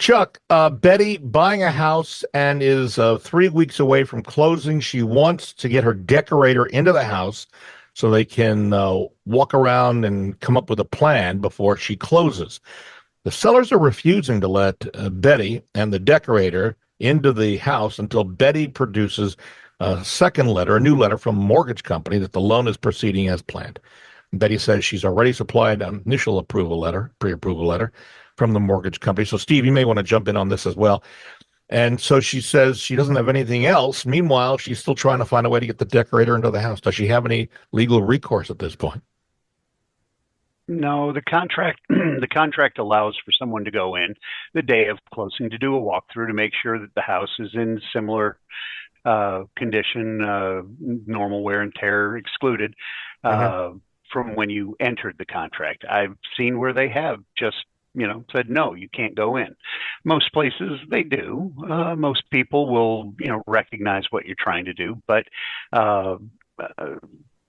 Chuck, Betty buying a house and is 3 weeks away from closing. She wants to get her decorator into the house so they can walk around and come up with a plan before she closes. The sellers are refusing to let Betty and the decorator into the house until Betty produces a second letter, a new letter from a mortgage company that the loan is proceeding as planned. Betty says she's already supplied an initial approval letter, pre-approval letter from the mortgage company. So, Steve, you may want to jump in on this as well. And so she says she doesn't have anything else. Meanwhile, she's still trying to find a way to get the decorator into the house. Does she have any legal recourse at this point? No, the contract the contract allows for someone to go in the day of closing to do a walkthrough to make sure that the house is in similar condition, normal wear and tear excluded, from when you entered the contract. I've seen where they have just said, no, you can't go in. Most places they do. Most people will, recognize what you're trying to do. But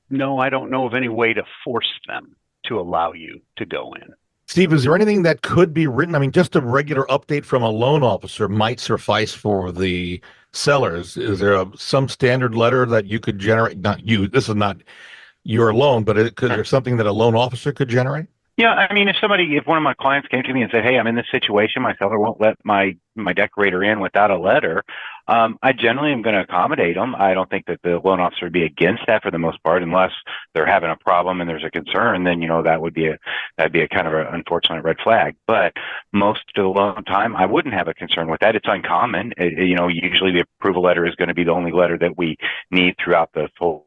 no, I don't know of any way to force them to allow you to go in. Steve, is there anything that could be written? I mean, just a regular update from a loan officer might suffice for the sellers. Is there some standard letter that you could generate? Not you, this is not your loan, but could there something that a loan officer could generate? Yeah, I mean, if one of my clients came to me and said, "Hey, I'm in this situation. My seller won't let my decorator in without a letter," I generally am going to accommodate them. I don't think that the loan officer would be against that for the most part, unless they're having a problem and there's a concern. Then that'd be a kind of an unfortunate red flag. But most of the loan time, I wouldn't have a concern with that. It's uncommon. Usually the approval letter is going to be the only letter that we need throughout the full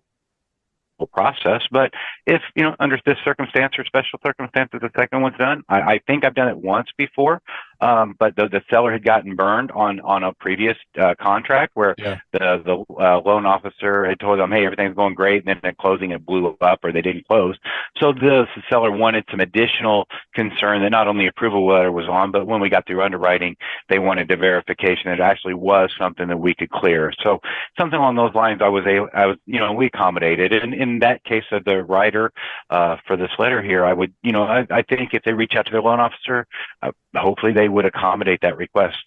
process. But if under this circumstance or special circumstances the second one's done, I think I've done it once before, but the seller had gotten burned on a previous contract where the loan officer had told them, hey, everything's going great, and then at closing it blew up or they didn't close. So the seller wanted some additional concern that not only approval letter was on, but when we got through underwriting, they wanted the verification that it actually was something that we could clear. So something along those lines, we accommodated. And in that case of the writer for this letter here, I would, I think if they reach out to their loan officer, hopefully they would accommodate that request.